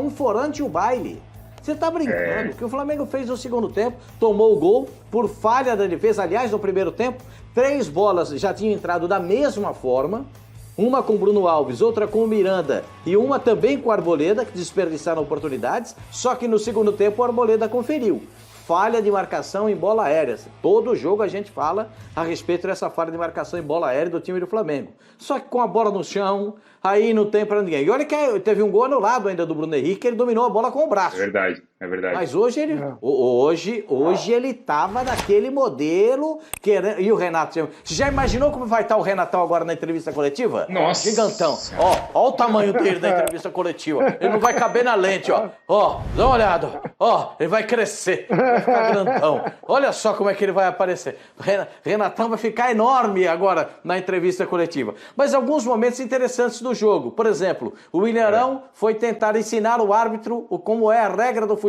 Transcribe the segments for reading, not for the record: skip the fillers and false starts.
anforante o baile. Você tá brincando, que o Flamengo fez no segundo tempo, tomou o gol por falha da defesa. Aliás, no primeiro tempo, 3 bolas já tinham entrado da mesma forma, uma com Bruno Alves, outra com o Miranda e uma também com o Arboleda, que desperdiçaram oportunidades, só que no segundo tempo o Arboleda conferiu. Falha de marcação em bola aérea. Todo jogo a gente fala a respeito dessa falha de marcação em bola aérea do time do Flamengo. Só que com a bola no chão, aí não tem pra ninguém. E olha que teve um gol anulado ainda do Bruno Henrique, ele dominou a bola com o braço. É verdade. Mas hoje ele, hoje ele tava naquele modelo querendo. E o Renato, você já imaginou como vai estar o Renatão agora na entrevista coletiva? Nossa. Gigantão. Ó o tamanho dele na entrevista coletiva. Ele não vai caber na lente, ó. Ó, dá uma olhada. Ó, ele vai crescer. Vai ficar grandão. Olha só como é que ele vai aparecer. Renatão vai ficar enorme agora na entrevista coletiva. Mas alguns momentos interessantes do jogo. Por exemplo, o William Arão foi tentar ensinar o árbitro como é a regra do futebol.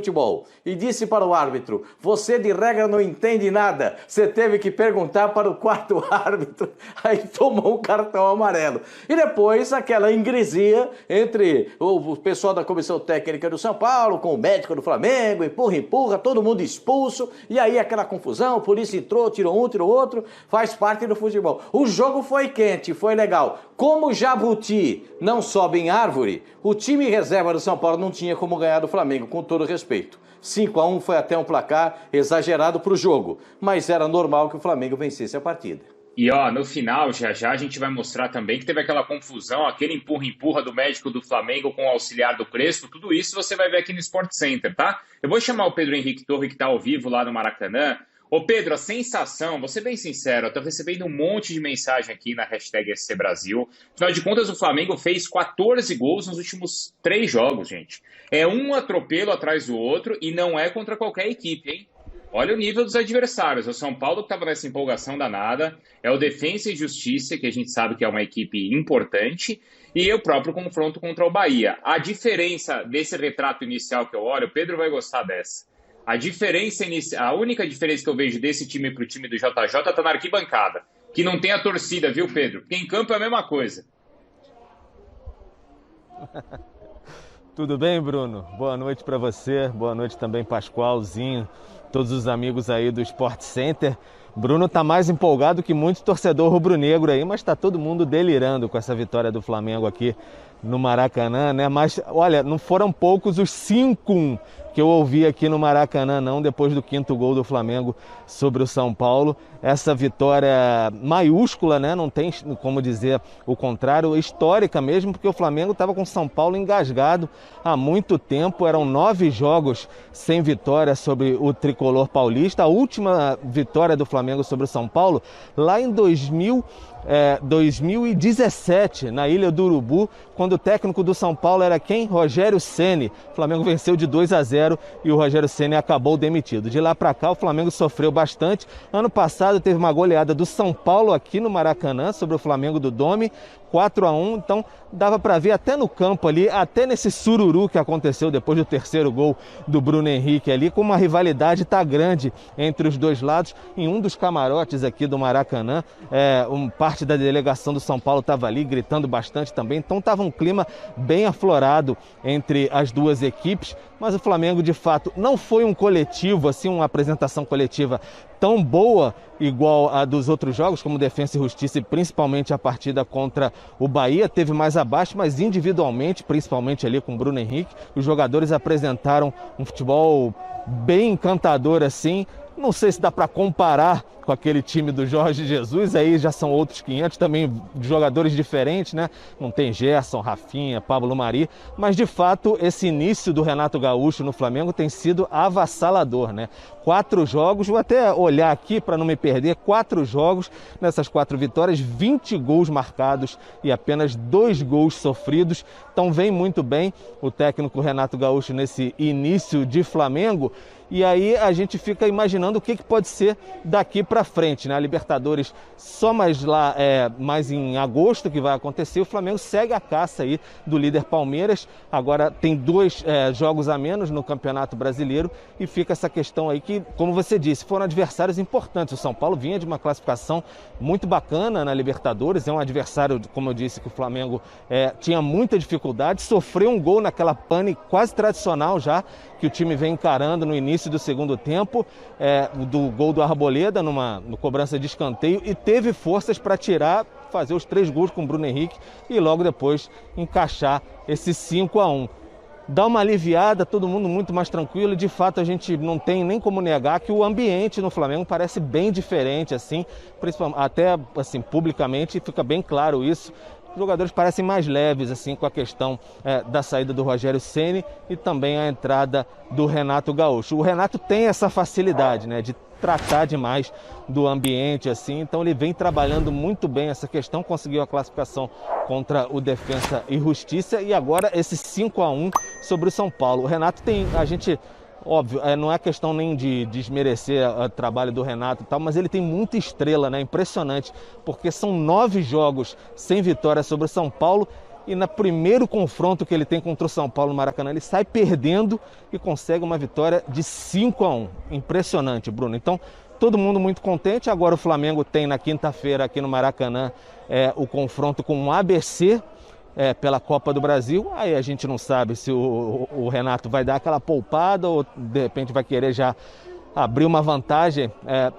E disse para o árbitro: você de regra não entende nada. Você teve que perguntar para o quarto árbitro. Aí tomou um cartão amarelo. E depois aquela ingresia entre o pessoal da comissão técnica do São Paulo com o médico do Flamengo, empurra, todo mundo expulso. E aí aquela confusão, a polícia entrou, tirou um, tirou outro. Faz parte do futebol. O jogo foi quente, foi legal. Como o Jabuti não sobe em árvore, o time reserva do São Paulo não tinha como ganhar do Flamengo, com todo respeito. 5-1 foi até um placar exagerado para o jogo, mas era normal que o Flamengo vencesse a partida. E no final, já a gente vai mostrar também que teve aquela confusão, aquele empurra-empurra do médico do Flamengo com o auxiliar do Crespo, tudo isso você vai ver aqui no Sport Center, tá? Eu vou chamar o Pedro Henrique Torre, que está ao vivo lá no Maracanã. Ô Pedro, a sensação, vou ser bem sincero, eu tô recebendo um monte de mensagem aqui na hashtag SC Brasil. Afinal de contas, o Flamengo fez 14 gols nos últimos 3 jogos, gente. É um atropelo atrás do outro e não é contra qualquer equipe, hein? Olha o nível dos adversários. O São Paulo que estava nessa empolgação danada, é o Defensa e Justiça, que a gente sabe que é uma equipe importante, e o próprio confronto contra o Bahia. A diferença desse retrato inicial que eu olho, o Pedro vai gostar dessa. A única diferença que eu vejo desse time para o time do JJ está na arquibancada, que não tem a torcida, viu, Pedro? Porque em campo é a mesma coisa. Tudo bem, Bruno? Boa noite para você, boa noite também, Pascoalzinho, todos os amigos aí do Sport Center. Bruno tá mais empolgado que muito torcedor rubro-negro aí, mas tá todo mundo delirando com essa vitória do Flamengo aqui no Maracanã, né? Mas, olha, não foram poucos os 5 que eu ouvi aqui no Maracanã, não, depois do 5º gol do Flamengo sobre o São Paulo. Essa vitória maiúscula, né? Não tem como dizer o contrário, histórica mesmo, porque o Flamengo estava com o São Paulo engasgado há muito tempo. Eram 9 jogos sem vitória sobre o tricolor paulista. A última vitória do Flamengo sobre o São Paulo, lá em 2017, na Ilha do Urubu, quando o técnico do São Paulo era quem? Rogério Ceni. O Flamengo venceu de 2-0 e o Rogério Ceni acabou demitido. De lá para cá o Flamengo sofreu bastante. Ano passado teve uma goleada do São Paulo aqui no Maracanã sobre o Flamengo do Dome, 4-1, então dava para ver até no campo ali, até nesse sururu que aconteceu depois do 3º gol do Bruno Henrique ali, como a rivalidade está grande entre os dois lados. Em um dos camarotes aqui do Maracanã, parte da delegação do São Paulo estava ali gritando bastante também, então estava um clima bem aflorado entre as duas equipes, mas o Flamengo de fato não foi um coletivo, assim, uma apresentação coletiva tão boa igual a dos outros jogos, como Defensa e Justiça, e principalmente a partida contra o Bahia. Teve mais abaixo, mas individualmente, principalmente ali com o Bruno Henrique, os jogadores apresentaram um futebol bem encantador assim. Não sei se dá para comparar com aquele time do Jorge Jesus, aí já são outros 500, também jogadores diferentes, né? Não tem Gerson, Rafinha, Pablo Mari, mas de fato esse início do Renato Gaúcho no Flamengo tem sido avassalador, né? 4 jogos, vou até olhar aqui para não me perder, 4 jogos, nessas 4 vitórias, 20 gols marcados e apenas 2 gols sofridos, então vem muito bem o técnico Renato Gaúcho nesse início de Flamengo. e aí a gente fica imaginando o que pode ser daqui para frente, né? A Libertadores só mais em agosto que vai acontecer, o Flamengo segue a caça aí do líder Palmeiras, agora tem 2 jogos a menos no Campeonato Brasileiro e fica essa questão aí que, como você disse, foram adversários importantes. O São Paulo vinha de uma classificação muito bacana na Libertadores, é um adversário, como eu disse, que o Flamengo tinha muita dificuldade, sofreu um gol naquela pane quase tradicional já, que o time vem encarando no início do segundo tempo, do gol do Arboleda, no cobrança de escanteio, e teve forças para fazer os 3 gols com o Bruno Henrique e logo depois encaixar esse 5-1. Dá uma aliviada, todo mundo muito mais tranquilo, e de fato a gente não tem nem como negar que o ambiente no Flamengo parece bem diferente, assim, principalmente, até assim, publicamente fica bem claro isso. Os jogadores parecem mais leves, assim, com a questão da saída do Rogério Ceni e também a entrada do Renato Gaúcho. O Renato tem essa facilidade, né, de tratar demais do ambiente, assim, então ele vem trabalhando muito bem essa questão, conseguiu a classificação contra o Defensa e Justiça e agora esse 5-1 sobre o São Paulo. O Renato óbvio, não é questão nem de desmerecer o trabalho do Renato e tal, mas ele tem muita estrela, né? Impressionante, porque são 9 jogos sem vitória sobre o São Paulo e no primeiro confronto que ele tem contra o São Paulo no Maracanã, ele sai perdendo e consegue uma vitória de 5-1. Impressionante, Bruno. Então, todo mundo muito contente. Agora o Flamengo tem na quinta-feira aqui no Maracanã o confronto com o ABC, pela Copa do Brasil. Aí a gente não sabe se o Renato vai dar aquela poupada ou de repente vai querer já abrir uma vantagem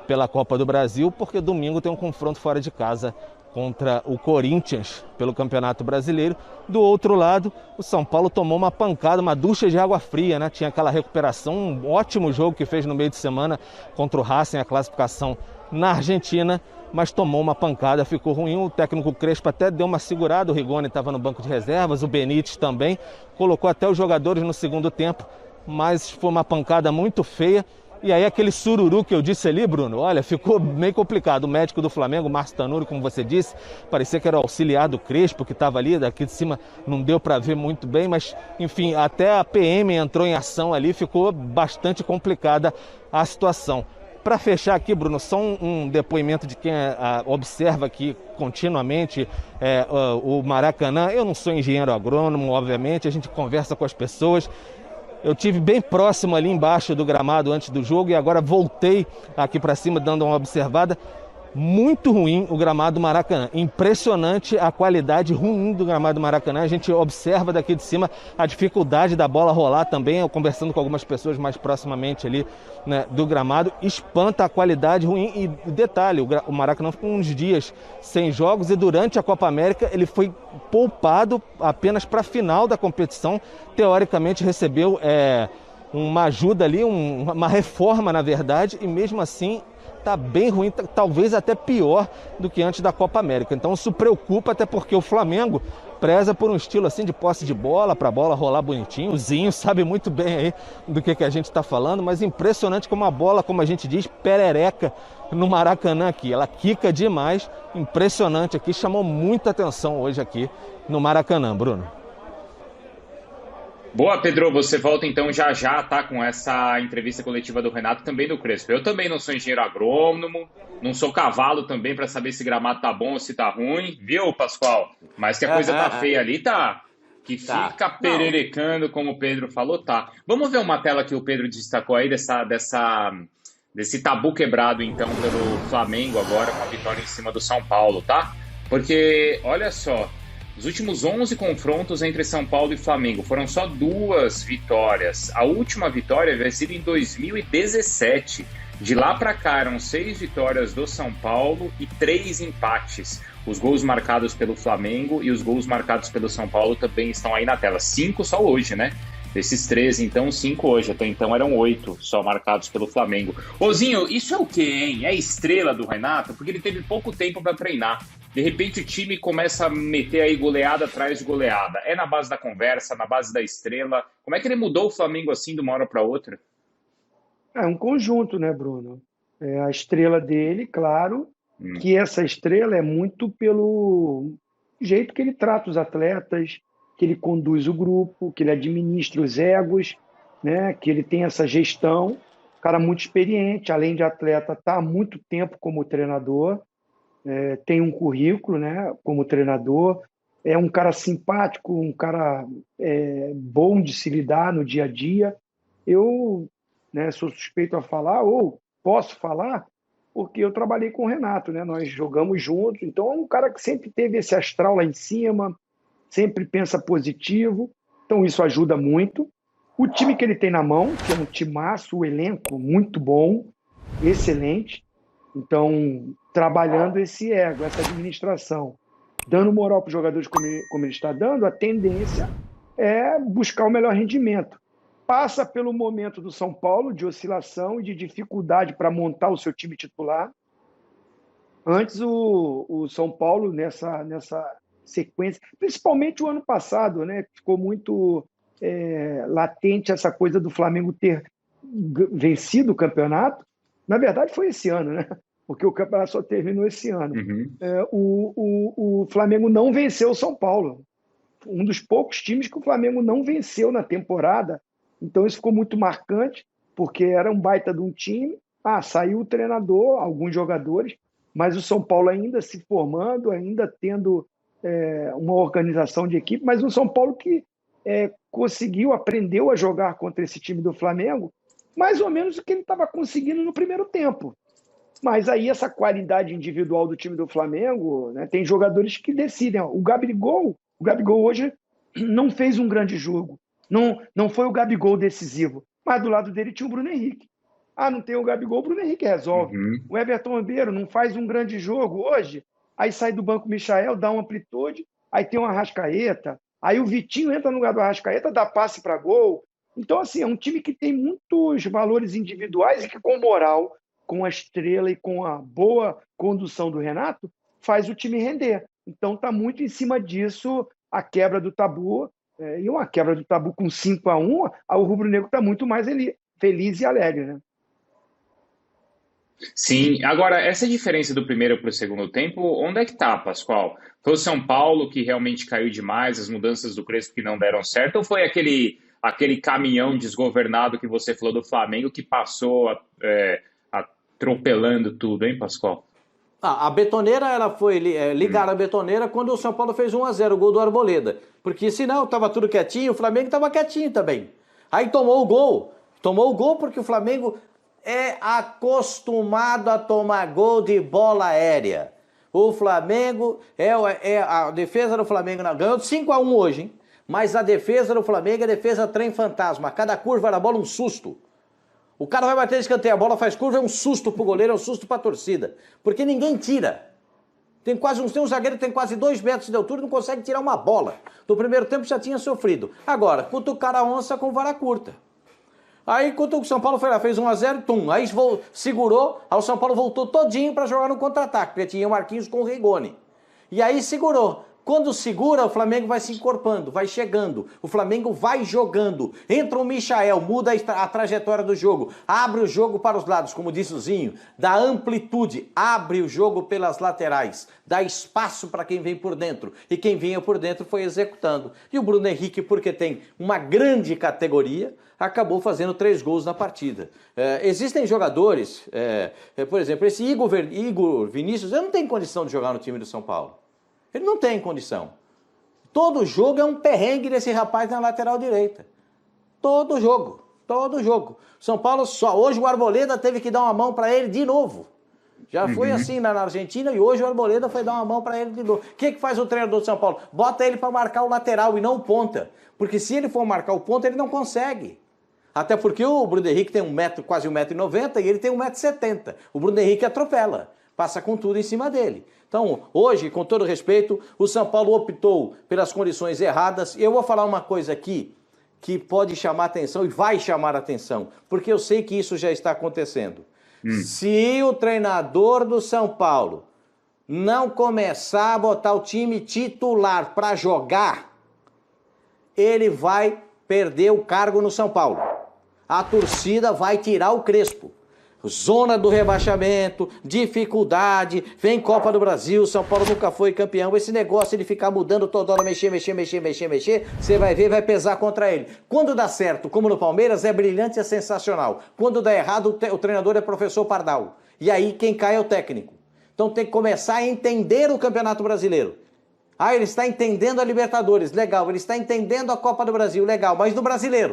pela Copa do Brasil, porque domingo tem um confronto fora de casa contra o Corinthians pelo Campeonato Brasileiro. Do outro lado, o São Paulo tomou uma pancada, uma ducha de água fria, né? Tinha aquela recuperação, um ótimo jogo que fez no meio de semana contra o Racing, a classificação na Argentina, mas tomou uma pancada, ficou ruim. O técnico Crespo até deu uma segurada, o Rigoni estava no banco de reservas, o Benítez também, colocou até os jogadores no segundo tempo, mas foi uma pancada muito feia. E aí aquele sururu que eu disse ali, Bruno, olha, ficou meio complicado. O médico do Flamengo, o Márcio Tanuri, como você disse, parecia que era o auxiliar do Crespo que estava ali, daqui de cima não deu para ver muito bem, mas enfim, até a PM entrou em ação ali, ficou bastante complicada a situação. Para fechar aqui, Bruno, só um depoimento de quem observa aqui continuamente o Maracanã. Eu não sou engenheiro agrônomo, obviamente, a gente conversa com as pessoas. Eu tive bem próximo ali embaixo do gramado antes do jogo e agora voltei aqui para cima dando uma observada. Muito ruim o gramado do Maracanã, impressionante a qualidade ruim do gramado do Maracanã. A gente observa daqui de cima a dificuldade da bola rolar também. Eu conversando com algumas pessoas mais proximamente ali, né, do gramado, espanta a qualidade ruim. E detalhe, o Maracanã ficou uns dias sem jogos e durante a Copa América ele foi poupado apenas para a final da competição. Teoricamente recebeu uma ajuda ali, uma reforma na verdade, e mesmo assim está bem ruim, talvez até pior do que antes da Copa América. Então isso preocupa, até porque o Flamengo preza por um estilo assim de posse de bola, para a bola rolar bonitinho. O Zinho sabe muito bem aí do que a gente está falando, mas impressionante como a bola, como a gente diz, perereca no Maracanã aqui. Ela quica demais, impressionante aqui, chamou muita atenção hoje aqui no Maracanã, Bruno. Boa, Pedro, você volta então já tá, com essa entrevista coletiva do Renato, também do Crespo. Eu também não sou engenheiro agrônomo, não sou cavalo também para saber se gramado tá bom ou se tá ruim, viu, Pascoal? Mas que a coisa tá feia ali, tá. Que fica pererecando, como o Pedro falou, tá. Vamos ver uma tela que o Pedro destacou aí desse tabu quebrado então pelo Flamengo agora com a vitória em cima do São Paulo, tá? Porque, olha só, os últimos 11 confrontos entre São Paulo e Flamengo foram só 2 vitórias. A última vitória havia sido em 2017. De lá para cá eram 6 vitórias do São Paulo e 3 empates. Os gols marcados pelo Flamengo e os gols marcados pelo São Paulo também estão aí na tela. 5 só hoje, né? Desses 13, então 5 hoje. Até então eram 8 só marcados pelo Flamengo. Ozinho, isso é o quê, hein? É estrela do Renato? Porque ele teve pouco tempo para treinar. De repente o time começa a meter aí goleada atrás de goleada. É na base da conversa, na base da estrela. Como é que ele mudou o Flamengo assim de uma hora para outra? É um conjunto, né, Bruno? A estrela dele, claro, que essa estrela é muito pelo jeito que ele trata os atletas, que ele conduz o grupo, que ele administra os egos, né, que ele tem essa gestão. cara muito experiente, além de atleta, está há muito tempo como treinador, tem um currículo, né, como treinador, é um cara simpático, um cara bom de se lidar no dia a dia. Eu, né, sou suspeito a falar, ou posso falar, porque eu trabalhei com o Renato, né? Nós jogamos juntos, então é um cara que sempre teve esse astral lá em cima, sempre pensa positivo, então isso ajuda muito. O time que ele tem na mão, que é um timaço, o elenco muito bom, excelente, então trabalhando esse ego, essa administração, dando moral para os jogadores como ele está dando, a tendência é buscar o melhor rendimento. Passa pelo momento do São Paulo de oscilação e de dificuldade para montar o seu time titular. Antes, o São Paulo, nessa sequência, principalmente o ano passado, né, ficou muito latente essa coisa do Flamengo ter vencido o campeonato. Na verdade, foi esse ano, né? Porque o campeonato só terminou esse ano. O Flamengo não venceu o São Paulo. Um dos poucos times que o Flamengo não venceu na temporada. Então isso ficou muito marcante, porque era um baita de um time. Saiu o treinador, alguns jogadores, mas o São Paulo ainda se formando, ainda tendo uma organização de equipe, mas um São Paulo que aprendeu a jogar contra esse time do Flamengo, mais ou menos o que ele estava conseguindo no primeiro tempo. Mas aí essa qualidade individual do time do Flamengo, né, tem jogadores que decidem. O Gabigol hoje não fez um grande jogo. Não foi o Gabigol decisivo, mas do lado dele tinha o Bruno Henrique. Não tem o Gabigol, o Bruno Henrique resolve. O Everton Ribeiro não faz um grande jogo hoje, aí sai do banco o Michael, dá uma amplitude, aí tem o Arrascaeta, aí o Vitinho entra no lugar do Arrascaeta, dá passe para gol. Então, assim, é um time que tem muitos valores individuais e que, com moral, com a estrela e com a boa condução do Renato, faz o time render. Então, está muito em cima disso a quebra do tabu. E uma quebra do tabu com 5-1, o rubro-negro está muito mais feliz e alegre, né? Sim, agora, essa diferença do primeiro para o segundo tempo, onde é que está, Pascoal? Foi o São Paulo que realmente caiu demais, as mudanças do Crespo que não deram certo, ou foi aquele caminhão desgovernado que você falou do Flamengo que passou atropelando tudo, hein, Pascoal? A Betoneira, ela foi ligar a Betoneira quando o São Paulo fez 1-0, o gol do Arboleda. Porque senão estava tudo quietinho, o Flamengo estava quietinho também. Aí tomou o gol porque o Flamengo é acostumado a tomar gol de bola aérea. O Flamengo, a defesa do Flamengo ganhou de 5-1 hoje, hein? Mas a defesa do Flamengo é defesa trem fantasma. Cada curva da bola um susto. O cara vai bater de escanteio, a bola faz curva, é um susto pro goleiro, é um susto pra torcida. Porque ninguém tira. Tem um zagueiro que tem quase 2 metros de altura e não consegue tirar uma bola. No primeiro tempo já tinha sofrido. Agora, cutucaram a onça com vara curta. Aí, quando o São Paulo foi lá, fez 1-0, aí segurou, aí o São Paulo voltou todinho pra jogar no contra-ataque, porque tinha o Marquinhos com o Rigoni. E aí segurou. Quando segura, o Flamengo vai se encorpando, vai chegando, o Flamengo vai jogando, entra o Michael, muda a trajetória do jogo, abre o jogo para os lados, como disse o Zinho, dá amplitude, abre o jogo pelas laterais, dá espaço para quem vem por dentro, e quem vinha por dentro foi executando. E o Bruno Henrique, porque tem uma grande categoria, acabou fazendo 3 gols na partida. Existem jogadores, por exemplo, esse Igor Vinícius, ele não tem condição de jogar no time do São Paulo. Ele não tem condição. Todo jogo é um perrengue desse rapaz na lateral direita. Todo jogo. São Paulo só. Hoje o Arboleda teve que dar uma mão para ele de novo. Já foi assim na Argentina e hoje o Arboleda foi dar uma mão para ele de novo. O que faz o treinador do São Paulo? Bota ele para marcar o lateral e não o ponta. Porque se ele for marcar o ponta, ele não consegue. Até porque o Bruno Henrique tem quase 1,90 m e ele tem 1,70 m. O Bruno Henrique atropela. Passa com tudo em cima dele. Então, hoje, com todo respeito, o São Paulo optou pelas condições erradas. Eu vou falar uma coisa aqui que pode chamar atenção e vai chamar atenção, porque eu sei que isso já está acontecendo. Se o treinador do São Paulo não começar a botar o time titular para jogar, ele vai perder o cargo no São Paulo. A torcida vai tirar o Crespo. zona do rebaixamento, dificuldade, vem Copa do Brasil, São Paulo nunca foi campeão. Esse negócio de ficar mudando toda hora, mexer, você vai ver, vai pesar contra ele. Quando dá certo, como no Palmeiras, é brilhante e é sensacional. Quando dá errado, o treinador é professor Pardal. E aí quem cai é o técnico. Então tem que começar a entender o Campeonato Brasileiro. Ah, ele está entendendo a Libertadores, legal. Ele está entendendo a Copa do Brasil, legal. Mas no Brasileiro?